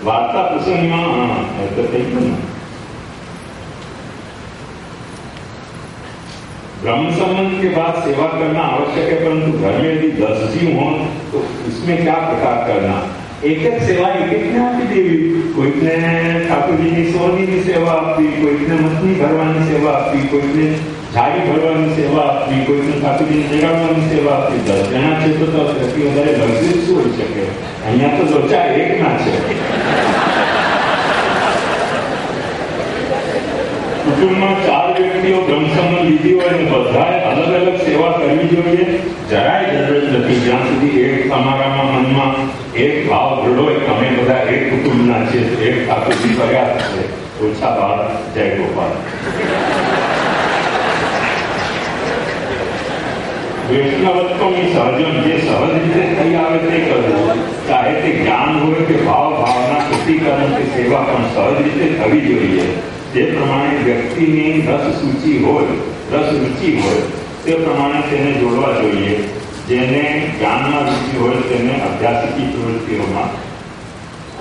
वार्ता प्रसंग में तो થઈ ગયું ને ब्रह्म संबंध के बाद सेवा करना आवश्यक है, परंतु घर में यदि 10 जीव हों तो इसमें क्या प्रकार करना? एक एक सेवा एक एक ने आपकी देवी, कोई ने ठाकुर जी की सोनी की सेवा आपकी, कोई ने मछली भरवानी सेवा आपकी, कोई ने झाड़ी भरवानी सेवा आपकी, कोई ने ठाकुर जी जगाड़वानी सेवा आपकी। 10 जना છે તો સૌથી વધારે લગ્ન શું હોઈ શકે? અહીંયા તો લોચા એક ના છે। कुटुंबમાં 4 વ્યક્તિઓ બ્રહ્મસંબંધ લીધી હોય અને બધાએ અલગ અલગ સેવા કરવી જોઈએ, જરાય જરૂરત નથી। જ્યાં સુધી એક તમારામાં મનમાં એક ભાવ દૃઢ હોય, અમે બધા એક કુટુંબના છે, એક ઠાકોરજી પર્યાપ્ત છે। ઓછા ભાવ જય ગોપાલ। વૈષ્ણવત્વની સહજમ જે સહજ રીતે થઈ આવે તે કરવું, ચાહે તે જ્ઞાન હોય કે ભાવ ભાવના શુદ્ધિકરણ કે સેવા પણ સહજ રીતે થવી જોઈએ। જે પ્રમાણે વ્યક્તિની રસ સૂચિ હોય, રસ રુચિ હોય તે પ્રમાણે તેને જોડવા જોઈએ। જેને જ્ઞાનમાં રુચિ હોય તેને અભ્યાસિકી પ્રવૃત્તિઓમાં,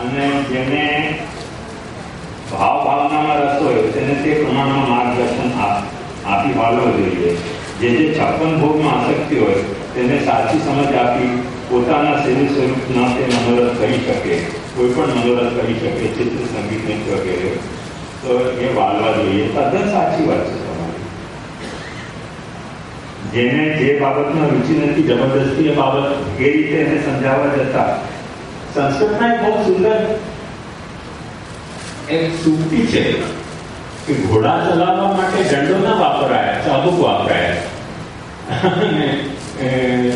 અને જેને ભાવ ભાવનામાં રસ હોય તેને તે પ્રમાણમાં માર્ગદર્શન આપી વાળવો જોઈએ। જે 56 ભોગમાં આસક્તિ હોય તેને સાચી સમજ આપી પોતાના શરીર સ્વરૂપના તે મનોરથ કરી શકે, કોઈ પણ મનોરથ કરી શકે, ચિત્ર સંગીત નૃત્ય વગેરે, તો એ વાળવા જોઈએ। તદ્દન સાચી વાત છે તમારી। જેને જે બાબતમાં રુચિ નથી, જબરદસ્તી એ બાબત એ રીતે એને સમજાવવા જતા, સંસ્કૃતમાં એક બહુ સુંદર એક સૂક્તિ છે કે ઘોડા ચલાવવા માટે દંડો ના વાપરાય, ચાબુક વાપરાય, અને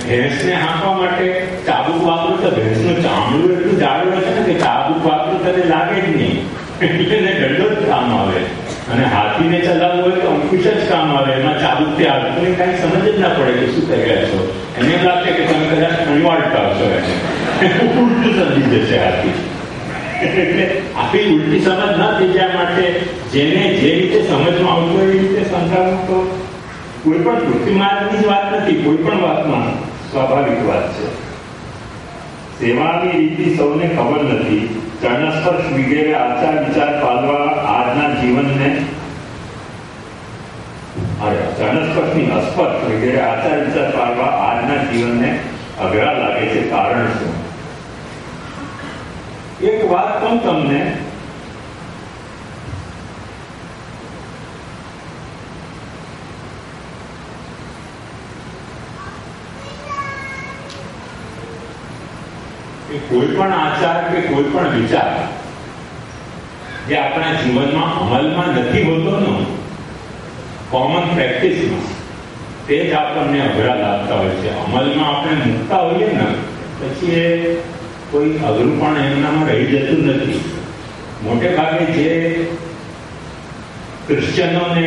ભેંસને હાંકવા માટે ચાબુક વાપરો તો ભેંસનું ચામડું એટલું જાડું હશે ને કે ચાબુક વાપરો તને લાગે જ નહીં, એટલે દંડો જ કામ આવે। અને હાથીને ચલાવવું હોય તો અંકુશ જ કામ આવે, એમાં ચાબુકથી હાથને કઈ સમજ જ ના પડે કે શું થઈ ગયા છો। એને એમ લાગે કે તમે કદાચ અણવાડતા છો, એને ઉલટું સમજી જશે હાથી। એટલે આપણી ઉલટી સમજ ના થઈ જાય માટે જેને જે રીતે સમજમાં આવતું હોય એ રીતે સમજાવવું તો કોઈ પણ કૃત્રિમ માર્ગની જ વાત નથી, કોઈ પણ વાતમાં સ્વાભાવિક વાત છે। સેવાની રીતિ સૌને ખબર નથી। ચરણસ્પર્શ વગેરે આચાર વિચાર પાલવા આજના જીવનને, ચરણસ્પર્શની અસ્પર્શ વગેરે આચાર વિચાર પાલવા આજના જીવનને અઘરા લાગે છે। કારણ શું? એક વાત કહું તમને, કોઈ પણ આચાર કે કોઈ પણ વિચાર જે આપણા જીવનમાં અમલમાં નથી હોતો ને, કોમન પ્રેક્ટિસમાં, તે જ આપણને અઘરા લાગતા હોય છે। અમલમાં આપણે મૂકતા હોઈએ ને પછી એ કોઈ અઘરું પણ એમનામાં રહી જતું નથી। મોટે ભાગે જે ક્રિશ્ચનોને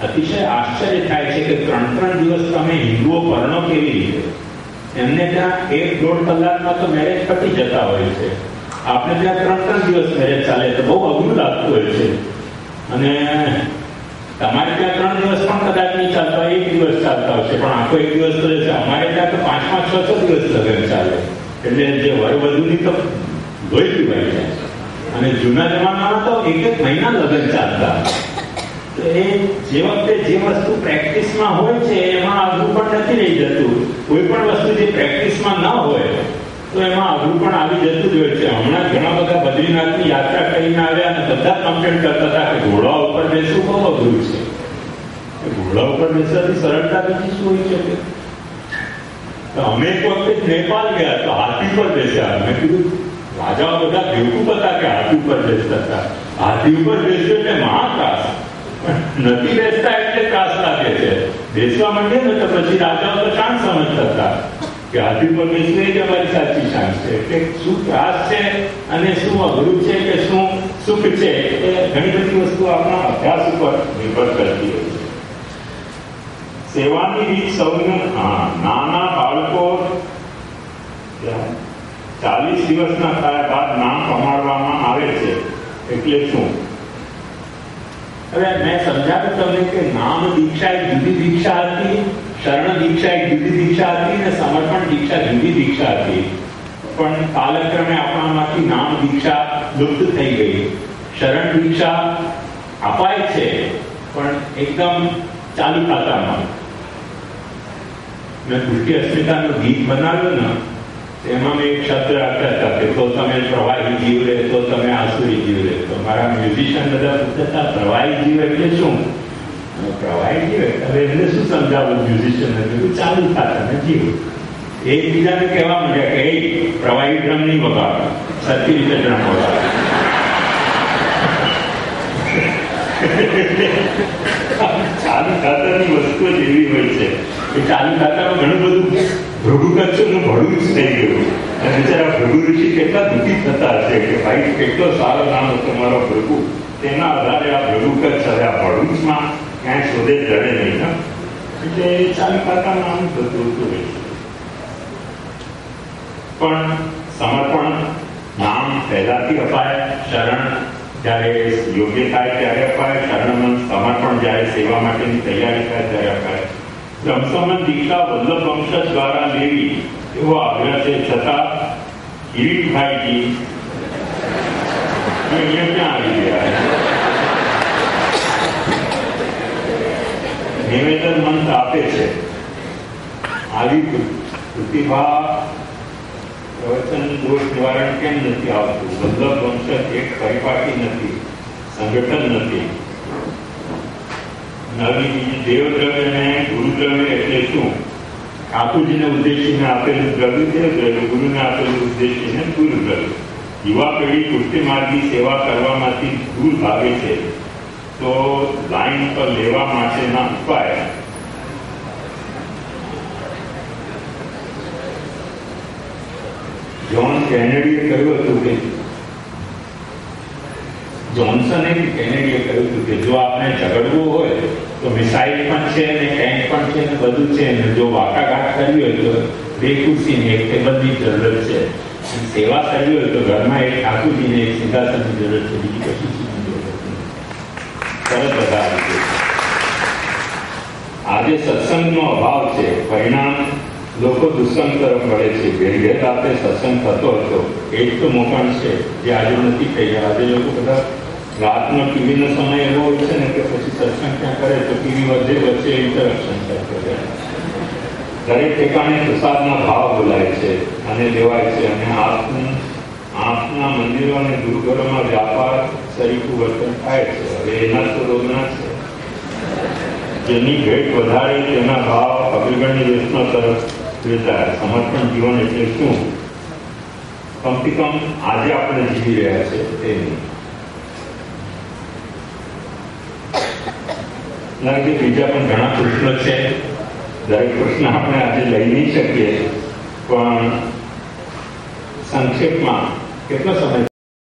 અતિશય આશ્ચર્ય થાય છે કે 3 દિવસ તમે હિન્દુઓ પરણો કેવી રીતે? એમને ત્યાં 1-1.5 કલાકમાં તો મેરેજ પતી જતા હોય છે, આપણે ત્યાં 3 દિવસ મેરેજ ચાલે તો બહુ અઘરું લાગતું હોય છે। અને તમારે ત્યાં 3 દિવસ પણ કદાચ નહીં ચાલતા, 1 દિવસ ચાલતા હશે, પણ આખો 1 દિવસ તો છે। અમારે ત્યાં તો 5-6 દિવસ લગ્ન ચાલે, એટલે જે વરવધુની તો ધોઈ પીવાઈ જાય। અને જૂના જમાનામાં તો 1 મહિના લગ્ન ચાલતા। તો એ જે વખતે જે વસ્તુ પ્રેક્ટિસમાં હોય છે એમાં અઘરું પણ નથી રહી જતું। કોઈ પણ વસ્તુ જે પ્રેક્ટિસમાં ન હોય તો એમાં અઘરું પણ આવી જતું જ હોય છે। હમણાં ઘણા બધા બદ્રીનાથની યાત્રા કરીને આવ્યા અને બધા કમ્પ્લેન કરતા હતા કે ઘોડા ઉપર બેસવું બહુ અઘરું છે। ઘોડા ઉપર બેસવાથી સરળતા બીજી શું હોઈ શકે? તો અમે એક વખતે નેપાળ ગયા તો હાથી પર બેસ્યા। મેં કીધું રાજાઓ બધા બેવકૂફ હતા કે હાથી ઉપર બેસતા હતા? હાથી ઉપર બેસ્યો એટલે મહાત્રાસ, નથી બેસતા એટલે ત્રાસ લાગે છે। બેસવા માંડીએ ને તો પછી રાજાઓ તો શાંત સમજતા હતા કે હાથી ઉપર બેસવું એ જ અમારી સાચી શાંત છે। એટલે શું ત્રાસ છે અને શું અઘરું છે કે શું સુખ છે, એ ઘણી બધી વસ્તુ આપણા અભ્યાસ ઉપર નિર્ભર કરતી હોય છે। સેવાની રીત સૌને, નાના બાળકો 40 દિવસના થયા બાદ નામ પ્રમાણવામાં આવે છે, એટલે શું? હવે મેં સમજાવ્યું તમને કે નામ દીક્ષા એક જુદી દીક્ષા હતી, શરણ દીક્ષા એક જુદી દીક્ષા હતી, અને સમર્પણ દીક્ષા જુદી દીક્ષા હતી। પણ કાલક્રમે આપણામાંથી નામ દીક્ષા લુપ્ત થઈ ગઈ. શરણ દીક્ષા અપાય છે પણ એકદમ ચાલુ ખાતામાં. મેં દૃષ્ટિ અસ્મિતાનું ગીત બનાવ્યું ને, એમાં મેં એક શબ્દ રાખતા હતા કે તો તમે પ્રવાહી જીવ રહે, તો તમે આસુરી જીવ રહે. તો મારા મ્યુઝિશિયન બધા પૂછતા પ્રવાહી જીવ એટલે શું? પ્રવાહી જીવ એટલે એમને શું સમજાવું મ્યુઝિશિયન? ચાલુ ખાતા જીવ. એકબીજાને કહેવા માંડ્યા કે એ પ્રવાહી ડ્રમ નહીં વગાડો, સરખી રીતે ડ્રમ વગાડો. ચાલુ ખાતાની વસ્તુઓ જ એવી હોય છે કે ચાલુ ખાતામાં ઘણું બધું ભૃગુ કચ્છનું ભળું જ થઈ ગયું. અને બિચારા ભૃગુ ઋષિ કેટલા દુઃખી થતા હશે કે ભાઈ કેટલો સારો નામ હતો મારો ભૃગુ, તેના આધારે આ ભૃગુ કચ્છ હવે આ ભળુચમાં ક્યાંય શોધે જડે નહીં. એટલે ચાલુ ખાતામાં આમ થતું હતું. પણ સમર્પણ નામ પહેલાથી અપાય, શરણ જ્યારે યોગ્ય થાય ત્યારે અપાય, શરણનું સમર્પણ જ્યારે સેવા માટેની તૈયારી થાય ત્યારે અપાય. બ્રહ્મસંબંધ દીક્ષા વલ્લભ વંશ દ્વારા લેવી એવો આગ્રહ છે, છતાં કિરીટભાઈજી અહીંયા ક્યાં આવી ગયા? નિવેદન મંત્ર આપે છે. આવી પ્રતિભા પ્રવચન દોષ નિવારણ કેમ નથી આવતું? વલ્લભ વંશ એક પરિપાટી નથી, સંગઠન નથી. નવી દેવદ્રવ્ય ને ગુરુદ્રવ્ય એટલે શું? ઠાકોરજીને ઉદ્દેશીને આપેલું દ્રવ્ય દેવદ્રવ્ય, ગુરુને આપેલું ઉદ્દેશીને ગુરુદ્રવ્ય. યુવા પેઢી કૃત્ય માર્ગી સેવા કરવામાંથી દૂર ભાગે છે, તો લાઈન પર લેવા માટેના ઉપાય જ્હોન કેનેડીએ કહ્યું હતું કે જોન્સને કેનેડીએ કહ્યું હતું કે જો આપણે ઝઘડવું હોય તો મિસાઇલ પણ છે ને ટેન્ક પણ છે ને બધું છે ને જો વાટાઘાટ કરવી હોય તો બે ખુરશીની એક ટેબલની જરૂર છે. સેવા કરવી હોય તો ઘરમાં એક ઠાકોરજીને એક સિંહાસનની જરૂર છે, બીજી કશી ચીજની જરૂર નથી. સરસ બધા આજે સત્સંગનો અભાવ છે, પરિણામ લોકો દુષ્સંગ તરફ વળે છે. ઘેર ઘેર રાતે સત્સંગ થતો હતો એ જ તો મોકણ છે જે આજે નથી થઈ ગયા. આજે લોકો બધા રાતનો ટીવીનો સમય એવો હોય છે ને કે પછી સત્સંગ ક્યાં કરે તો ટીવી વચ્ચે ઇન્ટરપ્શન કરે. દરેક ઠેકાણે પ્રસાદના ભાવ બોલાય છે અને લેવાય છે, અને આંખના મંદિરો અને ગુરુઘરોમાં વ્યાપાર સરીખું વર્તન થાય છે. હવે એના તો રોગના છે. જેની ભેટ વધારે તેના ભાવ અગ્રગણ્ય દેશનો તરફ વેચાય. સમર્પણ જીવન એટલે શું? કમથી કમ આજે આપણે જીવી રહ્યા છે તે નહીં. બીજા પણ ઘણા પ્રશ્નો છે. દરેક પ્રશ્ન આપણે આજે લઈ નહીં શકીએ, પણ સંક્ષેપમાં કેટલો સમય